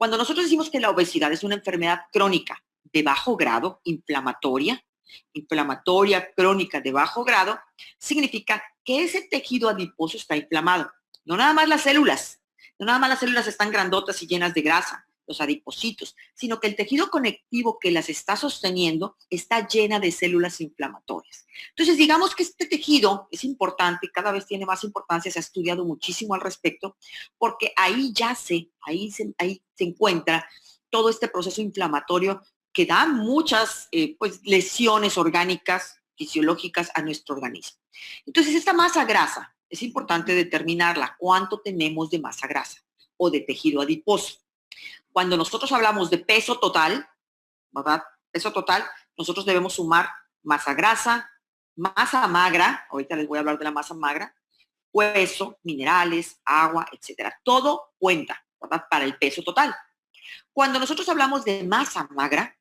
Cuando nosotros decimos que la obesidad es una enfermedad crónica de bajo grado, inflamatoria crónica de bajo grado, significa que ese tejido adiposo está inflamado. No nada más las células, no nada más las células están grandotas y llenas de grasa, los adipocitos, sino que el tejido conectivo que las está sosteniendo está llena de células inflamatorias. Entonces, digamos que este tejido es importante, cada vez tiene más importancia, se ha estudiado muchísimo al respecto, porque ahí yace, ahí se encuentra todo este proceso inflamatorio que da muchas lesiones orgánicas, fisiológicas a nuestro organismo. Entonces, esta masa grasa, es importante determinarla, cuánto tenemos de masa grasa o de tejido adiposo. Cuando nosotros hablamos de peso total, ¿verdad? Peso total, nosotros debemos sumar masa grasa, masa magra, ahorita les voy a hablar de la masa magra, hueso, minerales, agua, etcétera. Todo cuenta, ¿verdad? Para el peso total. Cuando nosotros hablamos de masa magra,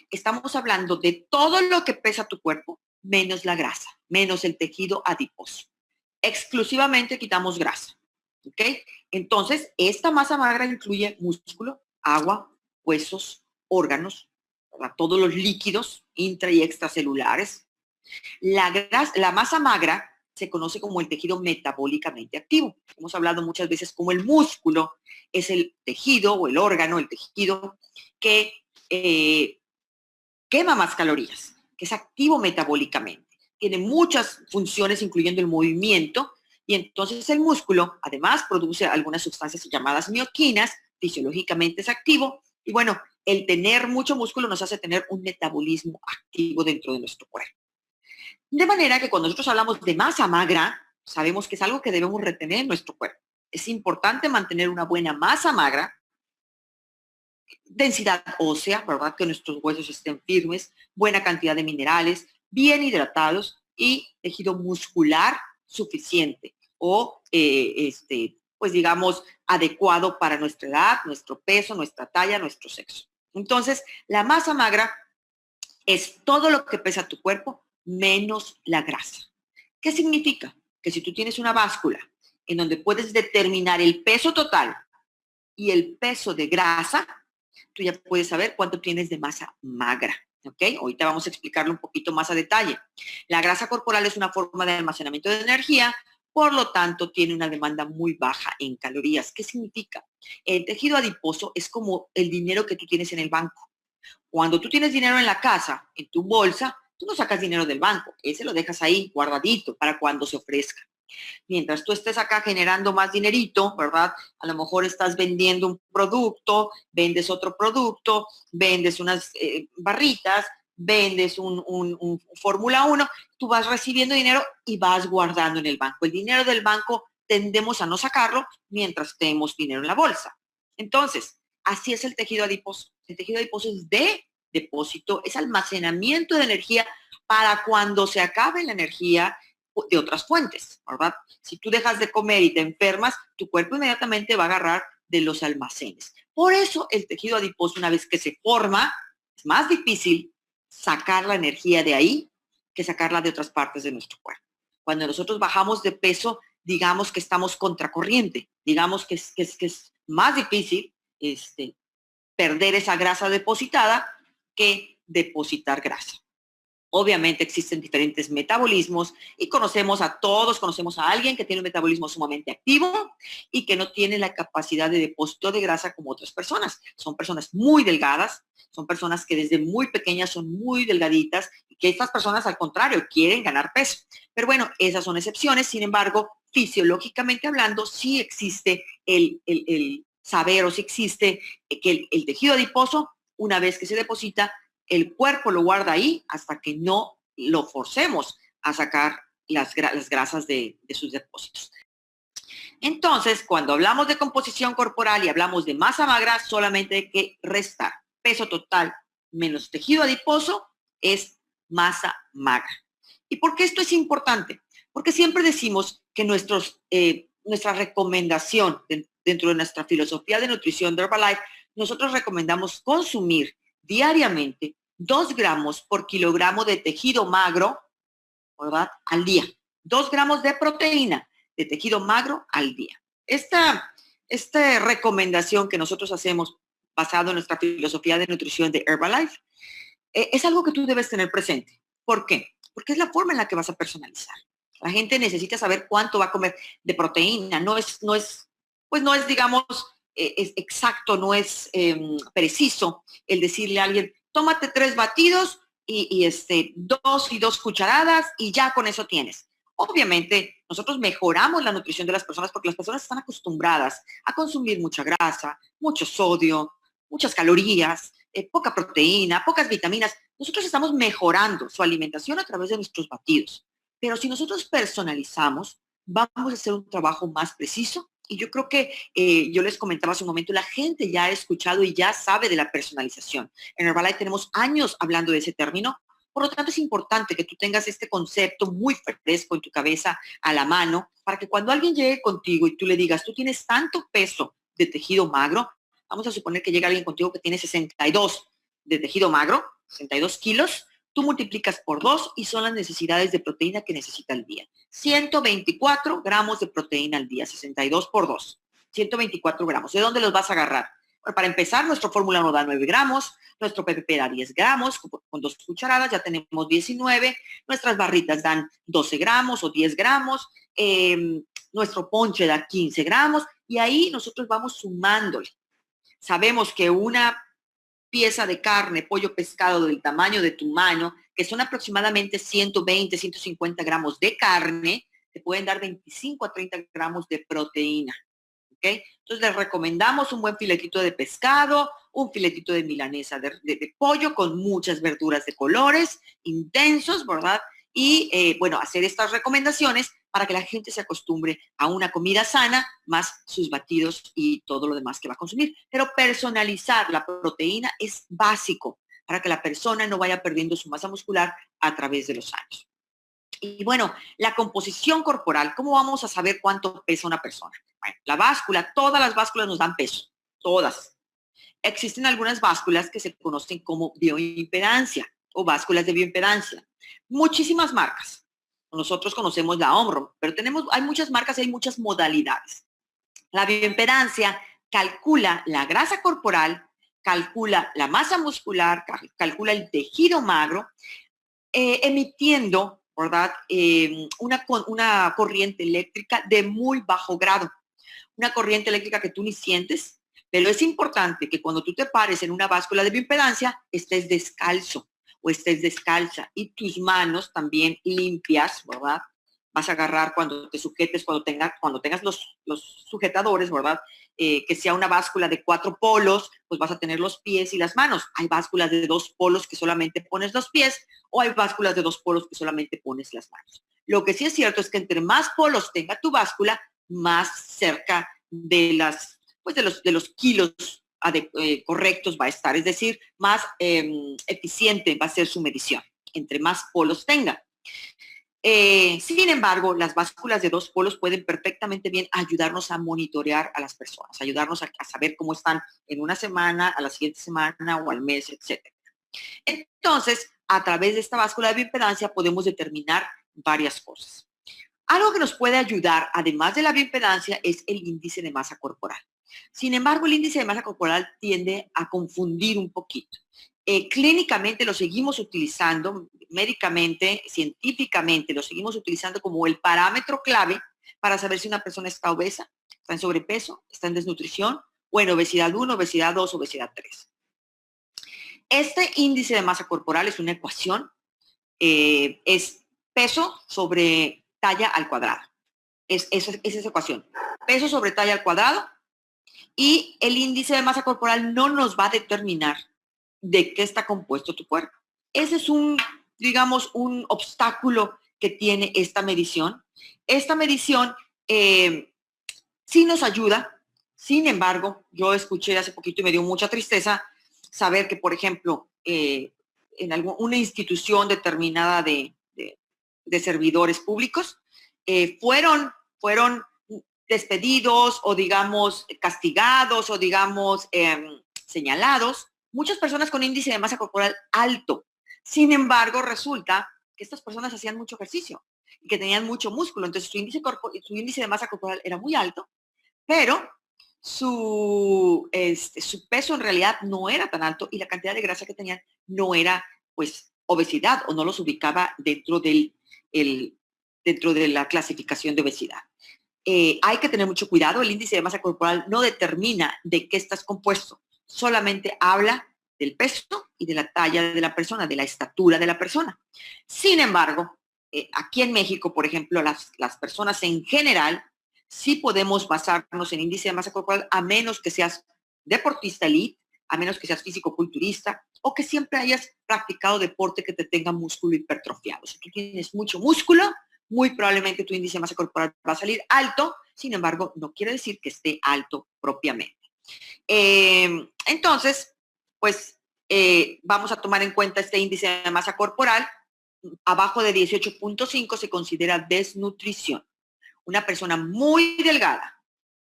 estamos hablando de todo lo que pesa tu cuerpo, menos la grasa, menos el tejido adiposo. Exclusivamente quitamos grasa, ¿ok? Entonces, esta masa magra incluye músculo, agua, huesos, órganos, ¿verdad? Todos los líquidos intra y extracelulares. La masa magra se conoce como el tejido metabólicamente activo. Hemos hablado muchas veces como el músculo es el tejido o el órgano, el tejido que quema más calorías, que es activo metabólicamente. Tiene muchas funciones, incluyendo el movimiento, y entonces el músculo, además, produce algunas sustancias llamadas mioquinas, fisiológicamente es activo, y bueno, el tener mucho músculo nos hace tener un metabolismo activo dentro de nuestro cuerpo. De manera que cuando nosotros hablamos de masa magra, sabemos que es algo que debemos retener en nuestro cuerpo. Es importante mantener una buena masa magra, densidad ósea, ¿verdad? Que nuestros huesos estén firmes, buena cantidad de minerales, bien hidratados y tejido muscular suficiente o, pues digamos, adecuado para nuestra edad, nuestro peso, nuestra talla, nuestro sexo. Entonces, la masa magra es todo lo que pesa tu cuerpo menos la grasa. ¿Qué significa? Que si tú tienes una báscula en donde puedes determinar el peso total y el peso de grasa, tú ya puedes saber cuánto tienes de masa magra, ¿ok? Ahorita vamos a explicarlo un poquito más a detalle. La grasa corporal es una forma de almacenamiento de energía, por lo tanto, tiene una demanda muy baja en calorías. ¿Qué significa? El tejido adiposo es como el dinero que tú tienes en el banco. Cuando tú tienes dinero en la casa, en tu bolsa, tú no sacas dinero del banco, ese lo dejas ahí guardadito para cuando se ofrezca. Mientras tú estés acá generando más dinerito, ¿verdad? A lo mejor estás vendiendo un producto, vendes otro producto, vendes unas barritas, vendes un Fórmula 1, tú vas recibiendo dinero y vas guardando en el banco. El dinero del banco tendemos a no sacarlo mientras tenemos dinero en la bolsa. Entonces, así es el tejido adiposo. El tejido adiposo es de depósito, es almacenamiento de energía para cuando se acabe la energía de otras fuentes, ¿verdad? Si tú dejas de comer y te enfermas, tu cuerpo inmediatamente va a agarrar de los almacenes. Por eso el tejido adiposo, una vez que se forma, es más difícil sacar la energía de ahí que sacarla de otras partes de nuestro cuerpo. Cuando nosotros bajamos de peso, digamos que estamos contracorriente, digamos que es más difícil perder esa grasa depositada que depositar grasa. Obviamente existen diferentes metabolismos y conocemos a alguien que tiene un metabolismo sumamente activo y que no tiene la capacidad de depósito de grasa como otras personas. Son personas muy delgadas, son personas que desde muy pequeñas son muy delgaditas y que estas personas al contrario quieren ganar peso. Pero bueno, esas son excepciones, sin embargo, fisiológicamente hablando, sí existe el saber o sí existe que el tejido adiposo, una vez que se deposita, el cuerpo lo guarda ahí hasta que no lo forcemos a sacar las grasas de sus depósitos. Entonces, cuando hablamos de composición corporal y hablamos de masa magra, solamente hay que restar. Peso total menos tejido adiposo es masa magra. ¿Y por qué esto es importante? Porque siempre decimos que nuestra recomendación dentro de nuestra filosofía de nutrición de Herbalife, nosotros recomendamos consumir diariamente 2 gramos por kilogramo de tejido magro, ¿verdad? Al día. 2 gramos de proteína de tejido magro al día. Esta recomendación que nosotros hacemos basado en nuestra filosofía de nutrición de Herbalife, es algo que tú debes tener presente. ¿Por qué? Porque es la forma en la que vas a personalizar. La gente necesita saber cuánto va a comer de proteína. Pues no es, digamos, es exacto, no es preciso el decirle a alguien, tómate 3 batidos y 2 cucharadas y ya con eso tienes. Obviamente, nosotros mejoramos la nutrición de las personas porque las personas están acostumbradas a consumir mucha grasa, mucho sodio, muchas calorías, poca proteína, pocas vitaminas. Nosotros estamos mejorando su alimentación a través de nuestros batidos. Pero si nosotros personalizamos, vamos a hacer un trabajo más preciso. Y yo creo que yo les comentaba hace un momento, la gente ya ha escuchado y ya sabe de la personalización. En Herbalife tenemos años hablando de ese término. Por lo tanto, es importante que tú tengas este concepto muy fresco en tu cabeza, a la mano, para que cuando alguien llegue contigo y tú le digas, tú tienes tanto peso de tejido magro, vamos a suponer que llega alguien contigo que tiene 62 de tejido magro, 62 kilos, tú multiplicas por 2 y son las necesidades de proteína que necesita al día. 124 gramos de proteína al día, 62 por 2, 124 gramos. ¿De dónde los vas a agarrar? Bueno, para empezar, nuestro fórmula nos da 9 gramos, nuestro PPP da 10 gramos, con 2 cucharadas ya tenemos 19, nuestras barritas dan 12 gramos o 10 gramos, nuestro ponche da 15 gramos y ahí nosotros vamos sumándole. Sabemos que una pieza de carne, pollo, pescado del tamaño de tu mano, que son aproximadamente 120, 150 gramos de carne, te pueden dar 25 a 30 gramos de proteína. ¿Okay? Entonces les recomendamos un buen filetito de pescado, un filetito de milanesa de pollo con muchas verduras de colores intensos, ¿verdad? Y bueno, hacer estas recomendaciones para que la gente se acostumbre a una comida sana, más sus batidos y todo lo demás que va a consumir. Pero personalizar la proteína es básico para que la persona no vaya perdiendo su masa muscular a través de los años. Y bueno, la composición corporal, ¿cómo vamos a saber cuánto pesa una persona? Bueno, la báscula, todas las básculas nos dan peso, todas. Existen algunas básculas que se conocen como bioimpedancia o básculas de bioimpedancia. Muchísimas marcas. Nosotros conocemos la Omron, pero hay muchas marcas y hay muchas modalidades. La bioimpedancia calcula la grasa corporal, calcula la masa muscular, calcula el tejido magro, emitiendo, ¿verdad? Una corriente eléctrica de muy bajo grado, una corriente eléctrica que tú ni sientes, pero es importante que cuando tú te pares en una báscula de bioimpedancia estés descalzo o estés descalza y tus manos también limpias, ¿verdad? Vas a agarrar cuando te sujetes, cuando tengas los sujetadores, ¿verdad? Que sea una báscula de 4 polos, pues vas a tener los pies y las manos. Hay básculas de 2 polos que solamente pones los pies o hay básculas de 2 polos que solamente pones las manos. Lo que sí es cierto es que entre más polos tenga tu báscula, más cerca de los kilos correctos va a estar, es decir, más eficiente va a ser su medición, entre más polos tenga. Sin embargo, las básculas de 2 polos pueden perfectamente bien ayudarnos a monitorear a las personas, ayudarnos a saber cómo están en una semana, a la siguiente semana o al mes, etc. Entonces, a través de esta báscula de bioimpedancia podemos determinar varias cosas. Algo que nos puede ayudar, además de la bioimpedancia, es el índice de masa corporal. Sin embargo, el índice de masa corporal tiende a confundir un poquito. Clínicamente lo seguimos utilizando, médicamente, científicamente, lo seguimos utilizando como el parámetro clave para saber si una persona está obesa, está en sobrepeso, está en desnutrición o en obesidad 1, obesidad 2, obesidad 3. Este índice de masa corporal es una ecuación, es peso sobre talla al cuadrado. Es esa ecuación. Peso sobre talla al cuadrado y el índice de masa corporal no nos va a determinar de qué está compuesto tu cuerpo. Ese es digamos, un obstáculo que tiene esta medición. Esta medición sí nos ayuda. Sin embargo, yo escuché hace poquito y me dio mucha tristeza saber que, por ejemplo, en una institución determinada de servidores públicos, fueron despedidos o, digamos, castigados o, digamos, señalados, muchas personas con índice de masa corporal alto. Sin embargo, resulta que estas personas hacían mucho ejercicio y que tenían mucho músculo, entonces su índice de masa corporal era muy alto, pero su peso en realidad no era tan alto y la cantidad de grasa que tenían no era, pues, obesidad o no los ubicaba dentro de la clasificación de obesidad. Hay que tener mucho cuidado. El índice de masa corporal no determina de qué estás compuesto, solamente habla del peso y de la talla de la persona, de la estatura de la persona. Sin embargo, aquí en México, por ejemplo, las personas en general sí podemos basarnos en índice de masa corporal a menos que seas deportista elite, a menos que seas físico-culturista o que siempre hayas practicado deporte que te tenga músculo hipertrofiado. Si tú tienes mucho músculo, muy probablemente tu índice de masa corporal va a salir alto, sin embargo, no quiere decir que esté alto propiamente. Entonces, pues vamos a tomar en cuenta este índice de masa corporal. Abajo de 18.5 se considera desnutrición. Una persona muy delgada,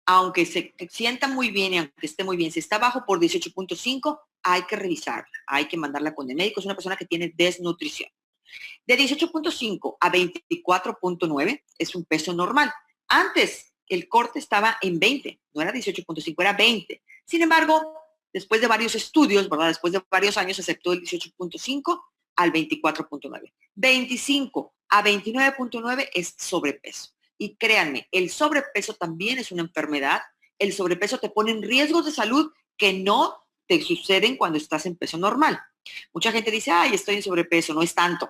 aunque se sienta muy bien y aunque esté muy bien, si está abajo por 18.5, hay que revisarla, hay que mandarla con el médico. Es una persona que tiene desnutrición. De 18.5 a 24.9 es un peso normal. Antes el corte estaba en 20, no era 18.5, era 20. Sin embargo, después de varios estudios, ¿verdad? Después de varios años, se aceptó el 18.5 al 24.9. 25 a 29.9 es sobrepeso. Y créanme, el sobrepeso también es una enfermedad. El sobrepeso te pone en riesgos de salud que no te suceden cuando estás en peso normal. Mucha gente dice, ay, estoy en sobrepeso, no es tanto.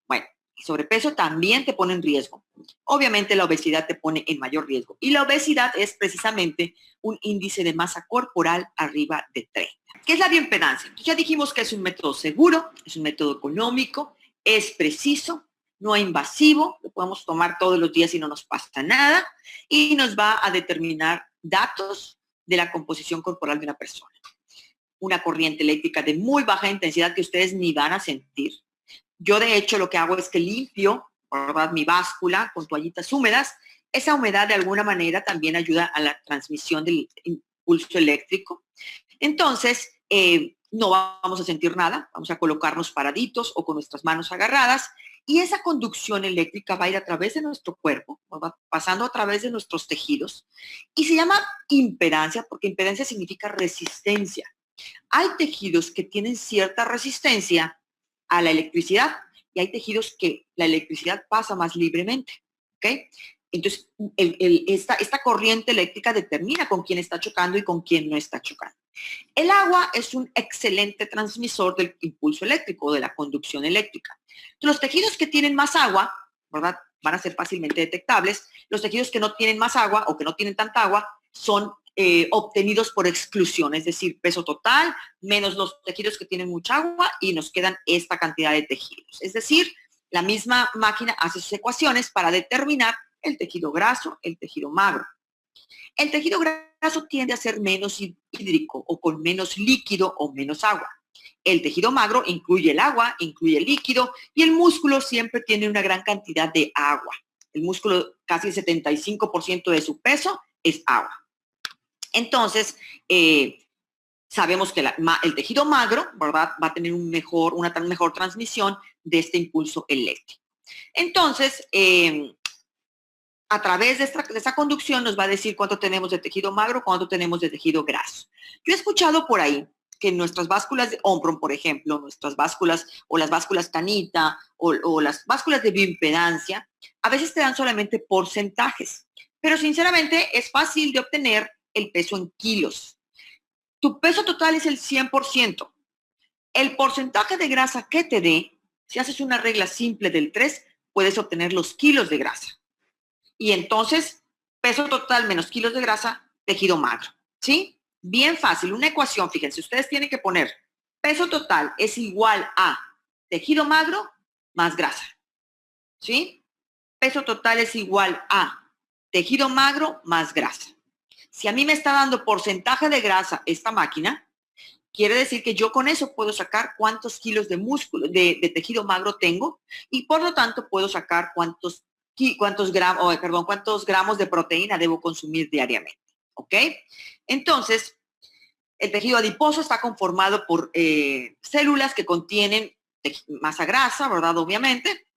Bueno, el sobrepeso también te pone en riesgo. Obviamente la obesidad te pone en mayor riesgo. Y la obesidad es precisamente un índice de masa corporal arriba de 30. ¿Qué es la bioimpedancia? Entonces ya dijimos que es un método seguro, es un método económico, es preciso, no invasivo, lo podemos tomar todos los días y no nos pasa nada, y nos va a determinar datos de la composición corporal de una persona. Una corriente eléctrica de muy baja intensidad que ustedes ni van a sentir. Yo, de hecho, lo que hago es que limpio, ¿verdad?, mi báscula con toallitas húmedas. Esa humedad, de alguna manera, también ayuda a la transmisión del impulso eléctrico. Entonces, no vamos a sentir nada. Vamos a colocarnos paraditos o con nuestras manos agarradas. Y esa conducción eléctrica va a ir a través de nuestro cuerpo, ¿verdad?, pasando a través de nuestros tejidos. Y se llama impedancia porque impedancia significa resistencia. Hay tejidos que tienen cierta resistencia a la electricidad y hay tejidos que la electricidad pasa más libremente, ¿ok? Entonces, esta corriente eléctrica determina con quién está chocando y con quién no está chocando. El agua es un excelente transmisor del impulso eléctrico o de la conducción eléctrica. Los tejidos que tienen más agua, ¿verdad?, van a ser fácilmente detectables. Los tejidos que no tienen más agua o que no tienen tanta agua son obtenidos por exclusión, es decir, peso total menos los tejidos que tienen mucha agua y nos quedan esta cantidad de tejidos. Es decir, la misma máquina hace sus ecuaciones para determinar el tejido graso, el tejido magro. El tejido graso tiende a ser menos hídrico o con menos líquido o menos agua. El tejido magro incluye el agua, incluye el líquido y el músculo siempre tiene una gran cantidad de agua. El músculo, casi el 75% de su peso es agua. Entonces, sabemos que el tejido magro, ¿verdad?, va a tener una mejor transmisión de este impulso eléctrico. Entonces, a través de esta conducción nos va a decir cuánto tenemos de tejido magro, cuánto tenemos de tejido graso. Yo he escuchado por ahí que nuestras básculas de Omron, por ejemplo, nuestras básculas o las básculas Tanita o las básculas de bioimpedancia, a veces te dan solamente porcentajes, pero sinceramente es fácil de obtener el peso en kilos. Tu peso total es el 100%. El porcentaje de grasa que te dé, si haces una regla simple del 3, puedes obtener los kilos de grasa. Y entonces, peso total menos kilos de grasa, tejido magro, ¿sí? Bien fácil, una ecuación, fíjense, ustedes tienen que poner peso total es igual a tejido magro más grasa, ¿sí? Peso total es igual a tejido magro más grasa. Si a mí me está dando porcentaje de grasa esta máquina, quiere decir que yo con eso puedo sacar cuántos kilos de músculo, de tejido magro tengo y por lo tanto puedo sacar cuántos gramos de proteína debo consumir diariamente, ¿ok? Entonces, el tejido adiposo está conformado por células que contienen masa grasa, ¿verdad? Obviamente,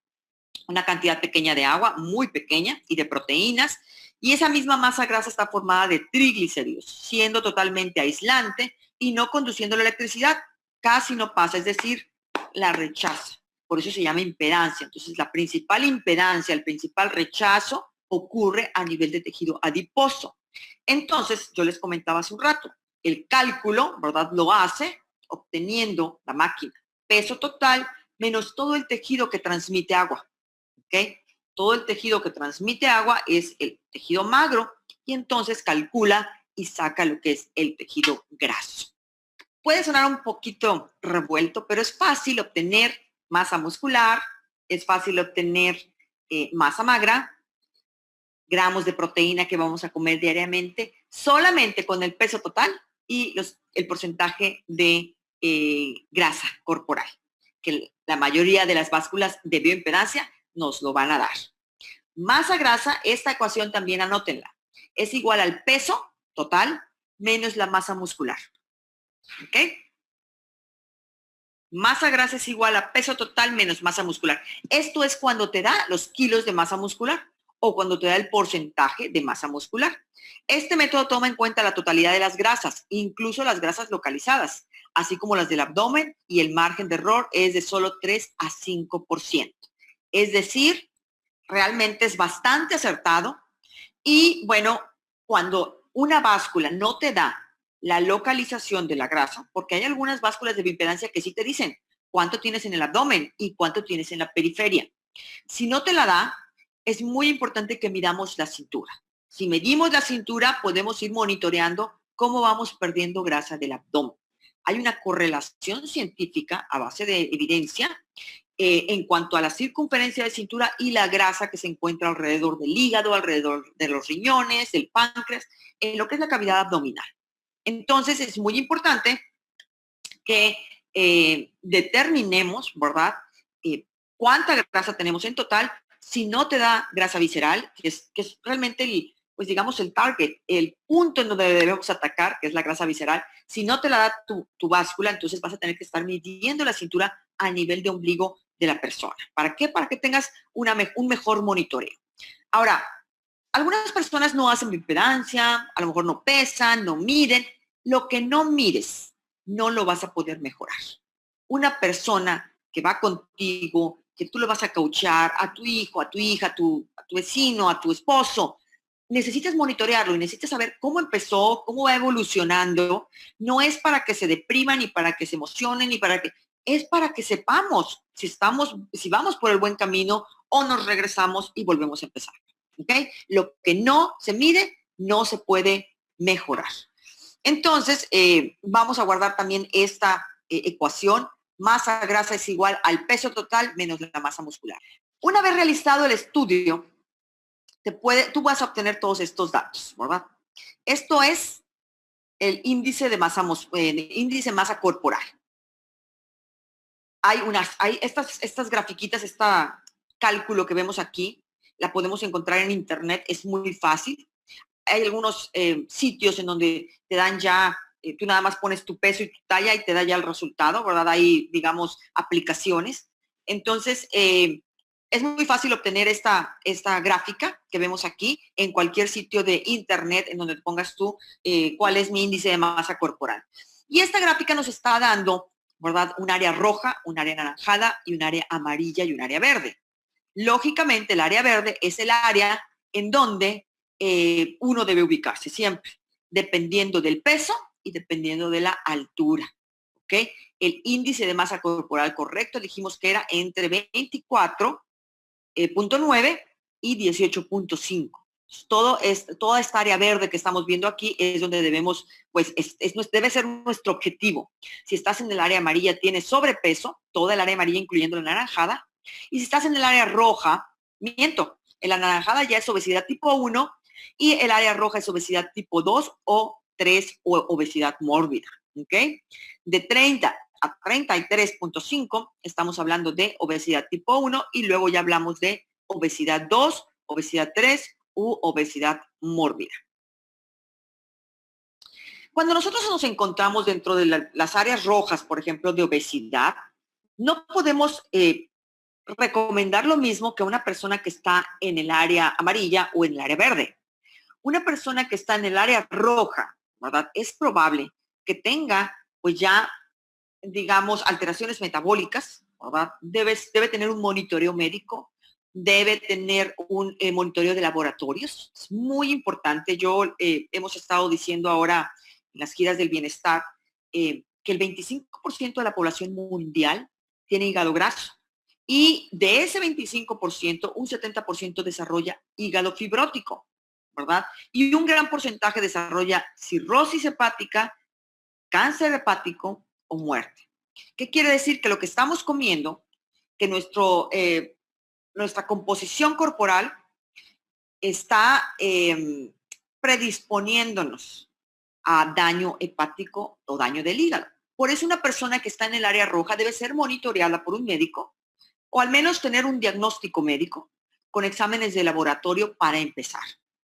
una cantidad pequeña de agua, muy pequeña, y de proteínas. Y esa misma masa grasa está formada de triglicéridos, siendo totalmente aislante y no conduciendo la electricidad. Casi no pasa, es decir, la rechaza. Por eso se llama impedancia. Entonces, la principal impedancia, el principal rechazo ocurre a nivel de tejido adiposo. Entonces, yo les comentaba hace un rato, el cálculo, ¿verdad? Lo hace obteniendo la máquina peso total menos todo el tejido que transmite agua, ¿ok? Todo el tejido que transmite agua es el tejido magro y entonces calcula y saca lo que es el tejido graso. Puede sonar un poquito revuelto, pero es fácil obtener masa muscular, es fácil obtener masa magra, gramos de proteína que vamos a comer diariamente, solamente con el peso total y el porcentaje de grasa corporal, que la mayoría de las básculas de bioimpedancia nos lo van a dar. Masa grasa, esta ecuación también anótenla, es igual al peso total menos la masa muscular. ¿Ok? Masa grasa es igual a peso total menos masa muscular. Esto es cuando te da los kilos de masa muscular o cuando te da el porcentaje de masa muscular. Este método toma en cuenta la totalidad de las grasas, incluso las grasas localizadas, así como las del abdomen, y el margen de error es de solo 3 a 5%. Es decir, realmente es bastante acertado y bueno, cuando una báscula no te da la localización de la grasa, porque hay algunas básculas de bioimpedancia que sí te dicen cuánto tienes en el abdomen y cuánto tienes en la periferia. Si no te la da, es muy importante que midamos la cintura. Si medimos la cintura, podemos ir monitoreando cómo vamos perdiendo grasa del abdomen. Hay una correlación científica a base de evidencia en cuanto a la circunferencia de cintura y la grasa que se encuentra alrededor del hígado, alrededor de los riñones, del páncreas, en lo que es la cavidad abdominal. Entonces, es muy importante que determinemos, ¿verdad? Cuánta grasa tenemos en total. Si no te da grasa visceral, que es realmente pues digamos el target, el punto en donde debemos atacar, que es la grasa visceral, si no te la da tu báscula, entonces vas a tener que estar midiendo la cintura a nivel de ombligo de la persona. ¿Para qué? Para que tengas un mejor monitoreo. Ahora, algunas personas no hacen bioimpedancia, a lo mejor no pesan, no miden. Lo que no mires, no lo vas a poder mejorar. Una persona que va contigo, que tú le vas a coachar a tu hijo, a tu hija, a tu vecino, a tu esposo, necesitas monitorearlo y necesitas saber cómo empezó, cómo va evolucionando. No es para que se depriman ni para que se emocionen ni para que... Es para que sepamos si vamos por el buen camino o nos regresamos y volvemos a empezar. ¿Ok? Lo que no se mide no se puede mejorar. Entonces, vamos a guardar también esta ecuación. Masa grasa es igual al peso total menos la masa muscular. Una vez realizado el estudio, tú vas a obtener todos estos datos, ¿verdad? Esto es el índice de masa corporal. Hay estas grafiquitas, este cálculo que vemos aquí, la podemos encontrar en internet, es muy fácil. Hay algunos sitios en donde te dan ya, tú nada más pones tu peso y tu talla y te da ya el resultado, ¿verdad? Hay, digamos, aplicaciones. Entonces, es muy fácil obtener esta gráfica que vemos aquí en cualquier sitio de internet en donde pongas tú cuál es mi índice de masa corporal. Y esta gráfica nos está dando, ¿verdad? Un área roja, un área anaranjada y un área amarilla y un área verde. Lógicamente, el área verde es el área en donde uno debe ubicarse siempre, dependiendo del peso y dependiendo de la altura. ¿Ok? El índice de masa corporal correcto dijimos que era entre 24.9 y 18.5. Toda esta área verde que estamos viendo aquí es donde debemos, pues debe ser nuestro objetivo. Si estás en el área amarilla, tienes sobrepeso, toda el área amarilla incluyendo la naranjada. Y si estás en el área roja, miento, en la naranjada ya es obesidad tipo 1 y el área roja es obesidad tipo 2 o 3 o obesidad mórbida. ¿Ok? De 30 a 33.5 estamos hablando de obesidad tipo 1 y luego ya hablamos de obesidad 2, obesidad 3 u obesidad mórbida. Cuando nosotros nos encontramos dentro de las áreas rojas, por ejemplo, de obesidad, no podemos recomendar lo mismo que una persona que está en el área amarilla o en el área verde. Una persona que está en el área roja, ¿verdad? Es probable que tenga, pues ya, digamos, alteraciones metabólicas, ¿verdad? Debe tener un monitoreo médico, debe tener un monitoreo de laboratorios. Es muy importante. Hemos estado diciendo ahora en las giras del bienestar que el 25% de la población mundial tiene hígado graso. Y de ese 25%, un 70% desarrolla hígado fibrótico, ¿verdad? Y un gran porcentaje desarrolla cirrosis hepática, cáncer hepático o muerte. ¿Qué quiere decir? Que lo que estamos comiendo, que nuestra composición corporal está predisponiéndonos a daño hepático o daño del hígado. Por eso una persona que está en el área roja debe ser monitoreada por un médico o al menos tener un diagnóstico médico con exámenes de laboratorio para empezar.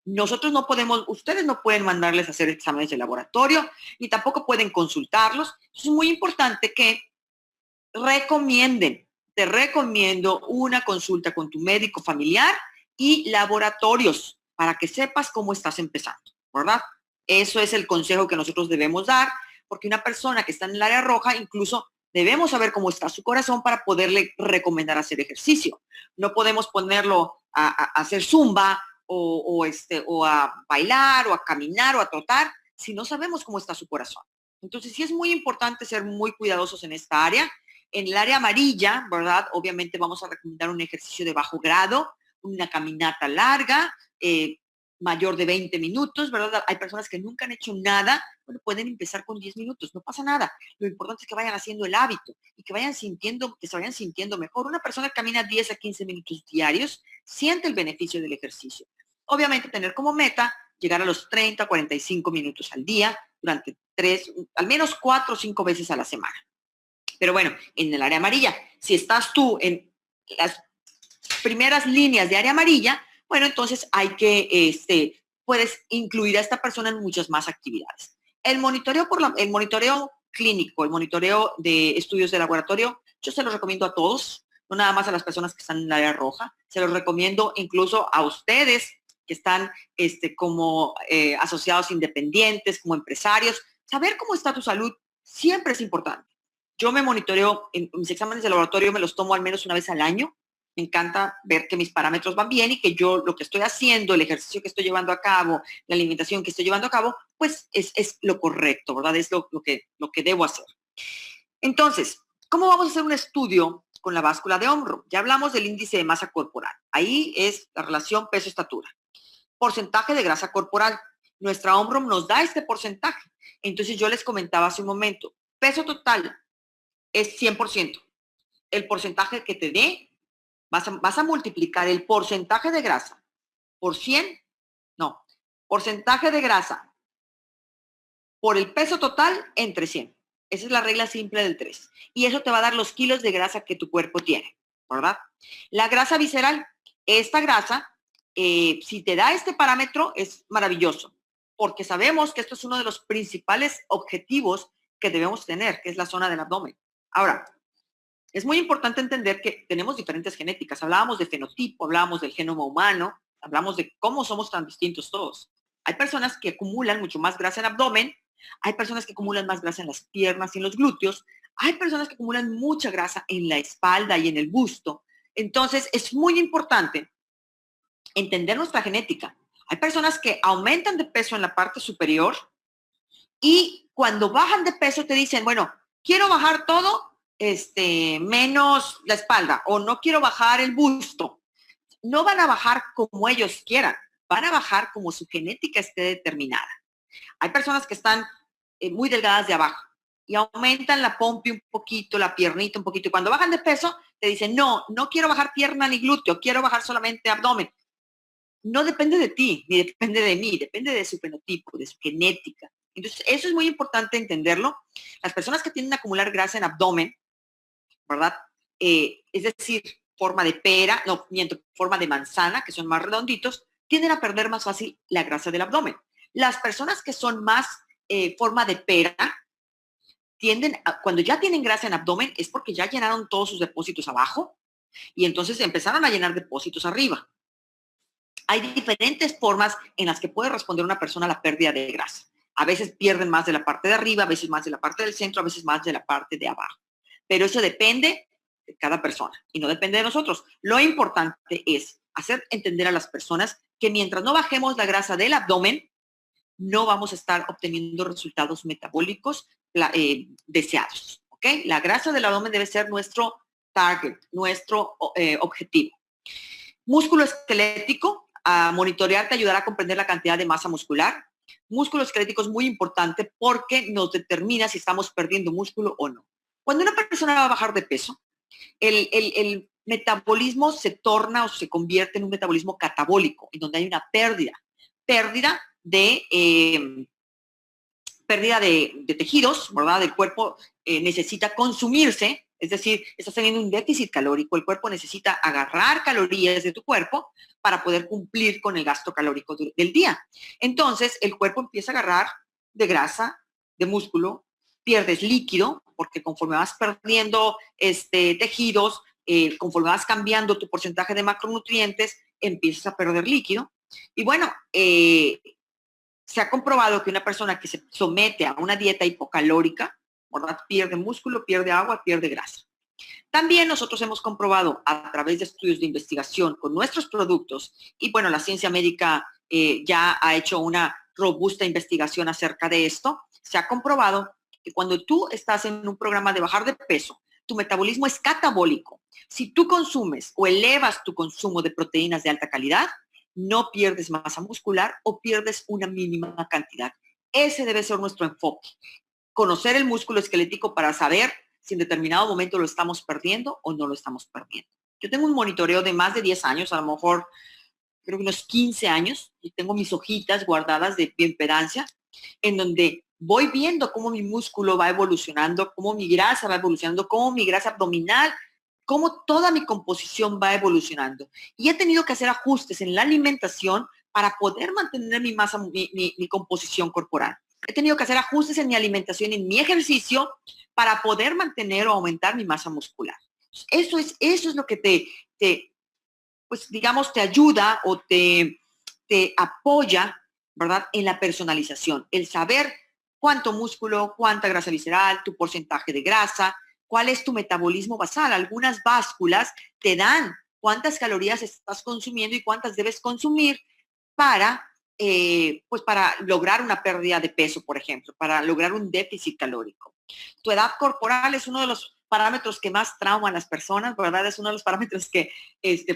Nosotros no podemos, ustedes no pueden mandarles a hacer exámenes de laboratorio, ni tampoco pueden consultarlos. Es muy importante que te recomiendo una consulta con tu médico familiar y laboratorios para que sepas cómo estás empezando, ¿verdad? Eso es el consejo que nosotros debemos dar, porque una persona que está en el área roja, incluso debemos saber cómo está su corazón para poderle recomendar hacer ejercicio. No podemos ponerlo a hacer zumba o a bailar o a caminar o a trotar si no sabemos cómo está su corazón. Entonces, sí es muy importante ser muy cuidadosos en esta área. En el área amarilla, ¿verdad? Obviamente vamos a recomendar un ejercicio de bajo grado, una caminata larga, mayor de 20 minutos, ¿verdad? Hay personas que nunca han hecho nada, bueno, pueden empezar con 10 minutos, no pasa nada. Lo importante es que vayan haciendo el hábito y que se vayan sintiendo mejor. Una persona que camina 10 a 15 minutos diarios siente el beneficio del ejercicio. Obviamente tener como meta llegar a los 30 a 45 minutos al día durante al menos 4 o 5 veces a la semana. Pero bueno, en el área amarilla, si estás tú en las primeras líneas de área amarilla, bueno, entonces puedes incluir a esta persona en muchas más actividades. El monitoreo clínico, el monitoreo de estudios de laboratorio, yo se los recomiendo a todos, no nada más a las personas que están en el área roja, se los recomiendo incluso a ustedes que están como asociados independientes, como empresarios. Saber cómo está tu salud siempre es importante. Yo me monitoreo, en mis exámenes de laboratorio me los tomo al menos una vez al año. Me encanta ver que mis parámetros van bien y que yo lo que estoy haciendo, el ejercicio que estoy llevando a cabo, la alimentación que estoy llevando a cabo, pues es lo correcto, ¿verdad? Es lo que debo hacer. Entonces, ¿cómo vamos a hacer un estudio con la báscula de hombro? Ya hablamos del índice de masa corporal. Ahí es la relación peso-estatura. Porcentaje de grasa corporal. Nuestra hombro nos da este porcentaje. Entonces, yo les comentaba hace un momento, peso total es 100%. El porcentaje que te dé, vas a multiplicar el porcentaje de grasa por 100, no, porcentaje de grasa por el peso total entre 100. Esa es la regla simple del 3. Y eso te va a dar los kilos de grasa que tu cuerpo tiene, ¿verdad? La grasa visceral, esta grasa, si te da este parámetro, es maravilloso, porque sabemos que esto es uno de los principales objetivos que debemos tener, que es la zona del abdomen. Ahora, es muy importante entender que tenemos diferentes genéticas. Hablábamos de fenotipo, hablábamos del genoma humano, hablamos de cómo somos tan distintos todos. Hay personas que acumulan mucho más grasa en abdomen, hay personas que acumulan más grasa en las piernas y en los glúteos, hay personas que acumulan mucha grasa en la espalda y en el busto. Entonces, es muy importante entender nuestra genética. Hay personas que aumentan de peso en la parte superior y cuando bajan de peso te dicen, bueno, quiero bajar todo menos la espalda o no quiero bajar el busto. No van a bajar como ellos quieran, van a bajar como su genética esté determinada. Hay personas que están muy delgadas de abajo y aumentan la pompi un poquito, la piernita un poquito. Y cuando bajan de peso, te dicen, no quiero bajar pierna ni glúteo, quiero bajar solamente abdomen. No depende de ti, ni depende de mí, depende de su fenotipo, de su genética. Entonces, eso es muy importante entenderlo. Las personas que tienden a acumular grasa en abdomen, ¿verdad? Es decir, forma de pera, no, miento, forma de manzana, que son más redonditos, tienden a perder más fácil la grasa del abdomen. Las personas que son más forma de pera, cuando ya tienen grasa en abdomen, es porque ya llenaron todos sus depósitos abajo y entonces empezaron a llenar depósitos arriba. Hay diferentes formas en las que puede responder una persona a la pérdida de grasa. A veces pierden más de la parte de arriba, a veces más de la parte del centro, a veces más de la parte de abajo. Pero eso depende de cada persona y no depende de nosotros. Lo importante es hacer entender a las personas que mientras no bajemos la grasa del abdomen, no vamos a estar obteniendo resultados metabólicos deseados. ¿Ok? La grasa del abdomen debe ser nuestro target, nuestro objetivo. Músculo esquelético, a monitorear te ayudará a comprender la cantidad de masa muscular. Músculo esquelético es muy importante porque nos determina si estamos perdiendo músculo o no. Cuando una persona va a bajar de peso, el metabolismo se torna o se convierte en un metabolismo catabólico, en donde hay una pérdida de tejidos, ¿verdad? El cuerpo necesita consumirse, es decir, estás teniendo un déficit calórico, el cuerpo necesita agarrar calorías de tu cuerpo para poder cumplir con el gasto calórico del día. Entonces, el cuerpo empieza a agarrar de grasa, de músculo, pierdes líquido, porque conforme vas perdiendo tejidos, conforme vas cambiando tu porcentaje de macronutrientes, empiezas a perder líquido. Y bueno, se ha comprobado que una persona que se somete a una dieta hipocalórica, ¿verdad? Pierde músculo, pierde agua, pierde grasa. También nosotros hemos comprobado a través de estudios de investigación con nuestros productos, y bueno, la ciencia médica ya ha hecho una robusta investigación acerca de esto, se ha comprobado que cuando tú estás en un programa de bajar de peso, tu metabolismo es catabólico. Si tú consumes o elevas tu consumo de proteínas de alta calidad, no pierdes masa muscular o pierdes una mínima cantidad. Ese debe ser nuestro enfoque. Conocer el músculo esquelético para saber si en determinado momento lo estamos perdiendo o no lo estamos perdiendo. Yo tengo un monitoreo de más de 10 años, a lo mejor creo que unos 15 años, y tengo mis hojitas guardadas de bioimpedancia, en donde voy viendo cómo mi músculo va evolucionando, cómo mi grasa va evolucionando, cómo mi grasa abdominal, cómo toda mi composición va evolucionando. Y he tenido que hacer ajustes en la alimentación para poder mantener mi masa, mi composición corporal. He tenido que hacer ajustes en mi alimentación, en mi ejercicio, para poder mantener o aumentar mi masa muscular. Eso es lo que pues digamos, te ayuda o te apoya, ¿verdad? En la personalización, el saber cuánto músculo, cuánta grasa visceral, tu porcentaje de grasa, cuál es tu metabolismo basal. Algunas básculas te dan cuántas calorías estás consumiendo y cuántas debes consumir para, pues para lograr una pérdida de peso, por ejemplo, para lograr un déficit calórico. Tu edad corporal es uno de los parámetros que más trauman a las personas, ¿verdad? Es uno de los parámetros que,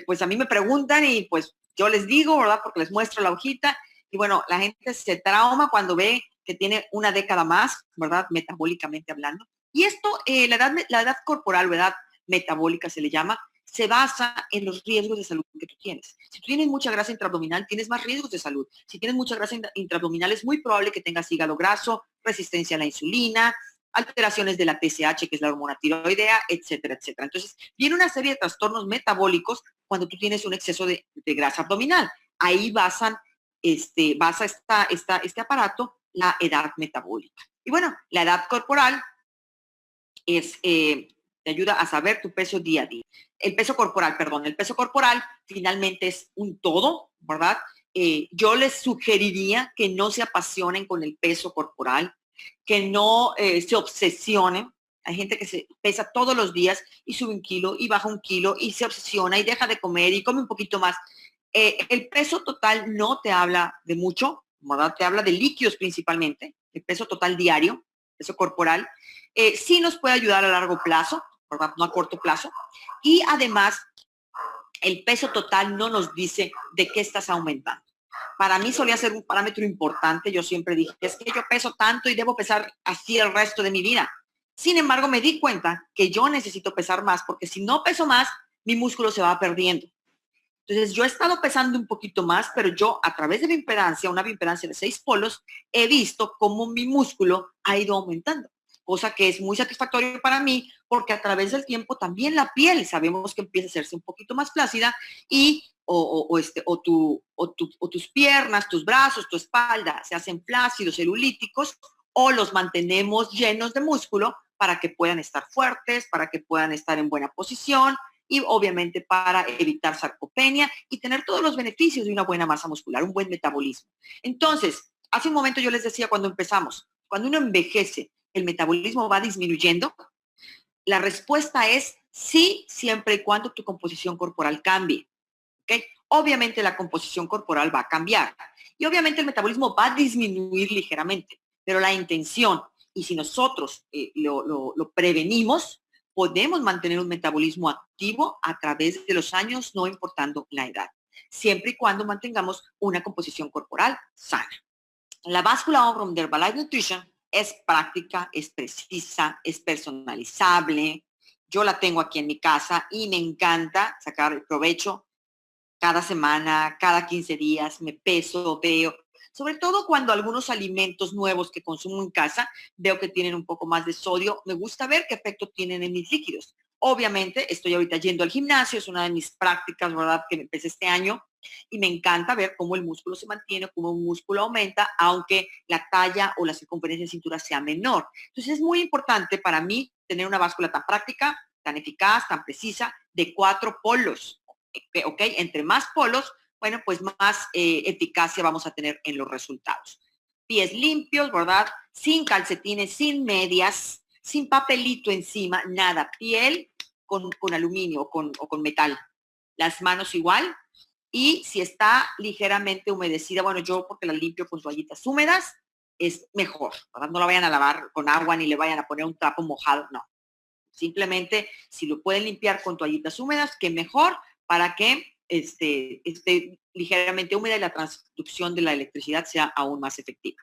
pues a mí me preguntan y pues yo les digo, ¿verdad? Porque les muestro la hojita y bueno, la gente se trauma cuando ve que tiene una década más, ¿verdad? Metabólicamente hablando. Y esto, la edad corporal o edad metabólica se le llama, se basa en los riesgos de salud que tú tienes. Si tú tienes mucha grasa intraabdominal, tienes más riesgos de salud. Si tienes mucha grasa intraabdominal, es muy probable que tengas hígado graso, resistencia a la insulina, alteraciones de la TSH, que es la hormona tiroidea, etcétera, etcétera. Entonces, viene una serie de trastornos metabólicos cuando tú tienes un exceso de grasa abdominal. Ahí basa este aparato la edad metabólica. Y bueno, la edad corporal te ayuda a saber tu peso día a día. El peso corporal finalmente es un todo, ¿verdad? Yo les sugeriría que no se apasionen con el peso corporal, que no se obsesionen. Hay gente que se pesa todos los días y sube 1 kilo y baja 1 kilo y se obsesiona y deja de comer y come un poquito más. El peso total no te habla de mucho, ¿verdad? Te habla de líquidos principalmente, el peso total diario, peso corporal. Sí nos puede ayudar a largo plazo, ¿verdad? No a corto plazo. Y además, el peso total no nos dice de qué estás aumentando. Para mí solía ser un parámetro importante. Yo siempre dije, es que yo peso tanto y debo pesar así el resto de mi vida. Sin embargo, me di cuenta que yo necesito pesar más porque si no peso más, mi músculo se va perdiendo. Entonces, yo he estado pesando un poquito más, pero yo a través de bioimpedancia, una bioimpedancia de 6 polos, he visto cómo mi músculo ha ido aumentando, cosa que es muy satisfactorio para mí porque a través del tiempo también la piel sabemos que empieza a hacerse un poquito más flácida y tus piernas, tus brazos, tu espalda se hacen flácidos, celulíticos, o los mantenemos llenos de músculo para que puedan estar fuertes, para que puedan estar en buena posición y obviamente para evitar sarcopenia y tener todos los beneficios de una buena masa muscular, un buen metabolismo. Entonces, hace un momento yo les decía cuando empezamos, cuando uno envejece, el metabolismo va disminuyendo. La respuesta es sí, siempre y cuando tu composición corporal cambie. ¿Okay? Obviamente la composición corporal va a cambiar y obviamente el metabolismo va a disminuir ligeramente, pero la intención, y si nosotros lo prevenimos, podemos mantener un metabolismo activo a través de los años, no importando la edad, siempre y cuando mantengamos una composición corporal sana. La báscula Omron de Herbalife Nutrition es práctica, es precisa, es personalizable. Yo la tengo aquí en mi casa y me encanta sacar el provecho cada semana, cada 15 días, me peso, veo, sobre todo cuando algunos alimentos nuevos que consumo en casa, veo que tienen un poco más de sodio, me gusta ver qué efecto tienen en mis líquidos. Obviamente, estoy ahorita yendo al gimnasio, es una de mis prácticas, ¿verdad?, que empecé este año, y me encanta ver cómo el músculo se mantiene, cómo un músculo aumenta, aunque la talla o la circunferencia de cintura sea menor. Entonces, es muy importante para mí tener una báscula tan práctica, tan eficaz, tan precisa, de 4 polos. ¿Ok? Entre más polos, bueno, pues más eficacia vamos a tener en los resultados. Pies limpios, ¿verdad? Sin calcetines, sin medias, sin papelito encima, nada. Piel con aluminio o con metal. Las manos igual. Y si está ligeramente humedecida, bueno, yo porque la limpio con toallitas húmedas, es mejor, ¿verdad? No la vayan a lavar con agua ni le vayan a poner un trapo mojado, no. Simplemente, si lo pueden limpiar con toallitas húmedas, que mejor para que esté ligeramente húmeda y la transducción de la electricidad sea aún más efectiva.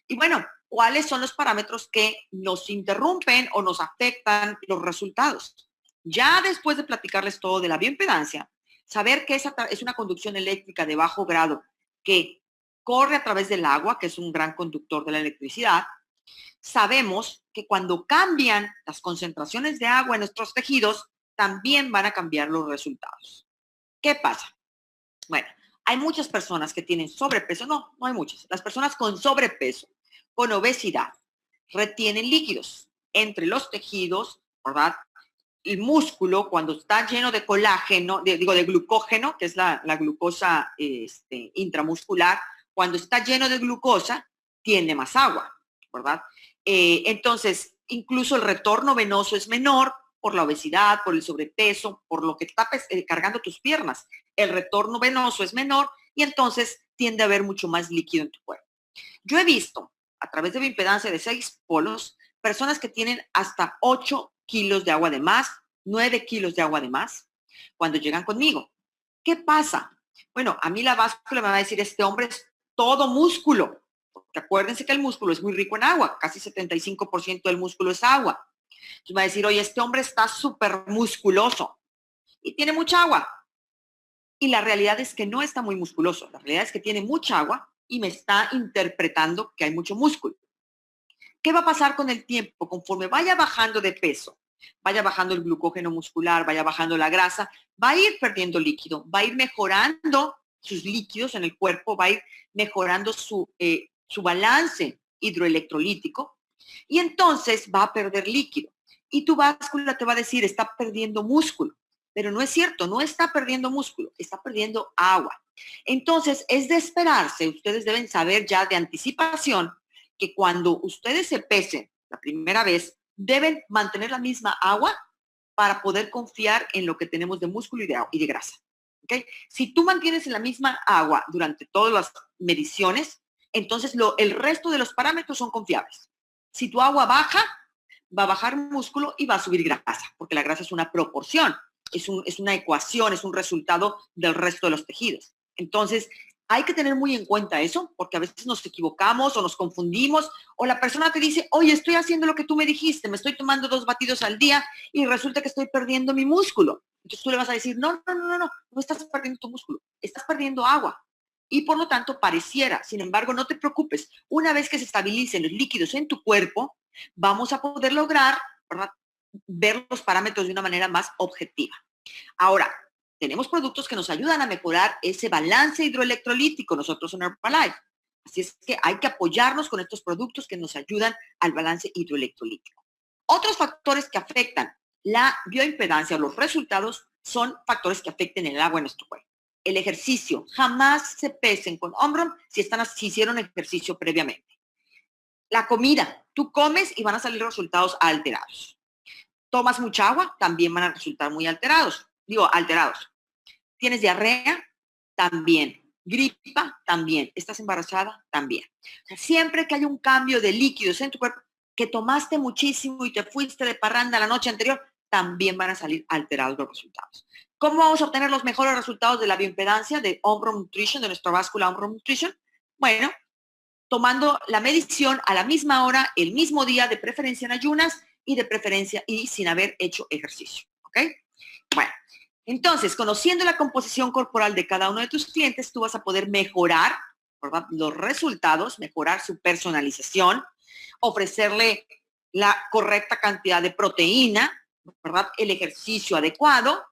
Y bueno, ¿cuáles son los parámetros que nos interrumpen o nos afectan los resultados? Ya después de platicarles todo de la bioimpedancia, saber que esa es una conducción eléctrica de bajo grado que corre a través del agua, que es un gran conductor de la electricidad, sabemos que cuando cambian las concentraciones de agua en nuestros tejidos, también van a cambiar los resultados. ¿Qué pasa? Bueno, hay muchas personas que tienen sobrepeso, no hay muchas. Las personas con sobrepeso, con obesidad, retienen líquidos entre los tejidos, ¿verdad? El músculo, cuando está lleno de colágeno, de glucógeno, que es la glucosa intramuscular, cuando está lleno de glucosa, tiene más agua, ¿verdad? Entonces, incluso el retorno venoso es menor por la obesidad, por el sobrepeso, por lo que está cargando tus piernas. El retorno venoso es menor y entonces tiende a haber mucho más líquido en tu cuerpo. Yo he visto, a través de bioimpedancia de 6 polos, personas que tienen hasta 8 kilos de agua de más, 9 kilos de agua de más, cuando llegan conmigo. ¿Qué pasa? Bueno, a mí la báscula me va a decir, este hombre es todo músculo. Porque acuérdense que el músculo es muy rico en agua, casi 75% del músculo es agua. Entonces me va a decir, oye, este hombre está súper musculoso y tiene mucha agua. Y la realidad es que no está muy musculoso. La realidad es que tiene mucha agua y me está interpretando que hay mucho músculo. ¿Qué va a pasar con el tiempo? Conforme vaya bajando de peso, vaya bajando el glucógeno muscular, vaya bajando la grasa, va a ir perdiendo líquido, va a ir mejorando sus líquidos en el cuerpo, va a ir mejorando su balance hidroelectrolítico y entonces va a perder líquido. Y tu báscula te va a decir, está perdiendo músculo. Pero no es cierto, no está perdiendo músculo, está perdiendo agua. Entonces, es de esperarse, ustedes deben saber ya de anticipación que cuando ustedes se pesen la primera vez, deben mantener la misma agua para poder confiar en lo que tenemos de músculo y de grasa. ¿Okay? Si tú mantienes la misma agua durante todas las mediciones, entonces el resto de los parámetros son confiables. Si tu agua baja, va a bajar músculo y va a subir grasa, porque la grasa es una proporción, es una ecuación, es un resultado del resto de los tejidos. Entonces, hay que tener muy en cuenta eso, porque a veces nos equivocamos o nos confundimos, o la persona te dice, oye, estoy haciendo lo que tú me dijiste, me estoy tomando 2 batidos al día y resulta que estoy perdiendo mi músculo. Entonces tú le vas a decir, no estás perdiendo tu músculo, estás perdiendo agua. Y por lo tanto pareciera, sin embargo, no te preocupes, una vez que se estabilicen los líquidos en tu cuerpo, vamos a poder lograr, ¿verdad?, ver los parámetros de una manera más objetiva. Ahora, tenemos productos que nos ayudan a mejorar ese balance hidroelectrolítico nosotros en Herbalife. Así es que hay que apoyarnos con estos productos que nos ayudan al balance hidroelectrolítico. Otros factores que afectan la bioimpedancia o los resultados son factores que afecten el agua en nuestro cuerpo. El ejercicio, jamás se pesen con Omron si hicieron ejercicio previamente. La comida, tú comes y van a salir resultados alterados. Tomas mucha agua, también van a resultar muy alterados. ¿Tienes diarrea? También. Gripa, también. ¿Estás embarazada? También. O sea, siempre que haya un cambio de líquidos en tu cuerpo, que tomaste muchísimo y te fuiste de parranda la noche anterior, también van a salir alterados los resultados. ¿Cómo vamos a obtener los mejores resultados de la bioimpedancia de Omron Nutrition, de nuestra báscula Omron Nutrition? Bueno, tomando la medición a la misma hora, el mismo día, de preferencia en ayunas y de preferencia y sin haber hecho ejercicio. ¿Ok? Bueno. Entonces, conociendo la composición corporal de cada uno de tus clientes, tú vas a poder mejorar, ¿verdad?, los resultados, mejorar su personalización, ofrecerle la correcta cantidad de proteína, ¿verdad?, el ejercicio adecuado,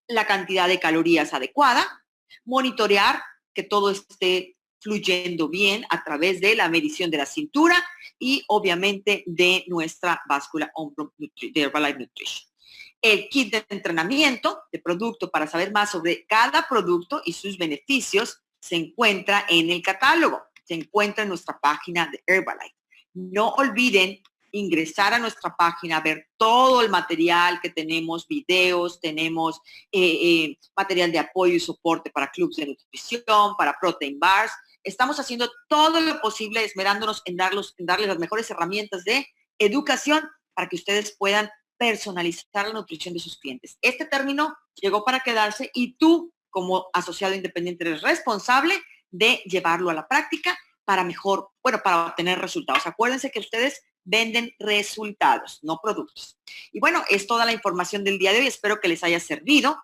la cantidad de calorías adecuada, monitorear que todo esté fluyendo bien a través de la medición de la cintura y obviamente de nuestra báscula de Herbalife Nutrition. El kit de entrenamiento de producto para saber más sobre cada producto y sus beneficios se encuentra en el catálogo, se encuentra en nuestra página de Herbalife. No olviden ingresar a nuestra página, ver todo el material que tenemos, videos, tenemos material de apoyo y soporte para clubes de nutrición, para protein bars. Estamos haciendo todo lo posible, esmerándonos en darles las mejores herramientas de educación para que ustedes puedan personalizar la nutrición de sus clientes. Este término llegó para quedarse y tú, como asociado independiente, eres responsable de llevarlo a la práctica para para obtener resultados. Acuérdense que ustedes venden resultados, no productos. Y bueno, es toda la información del día de hoy. Espero que les haya servido.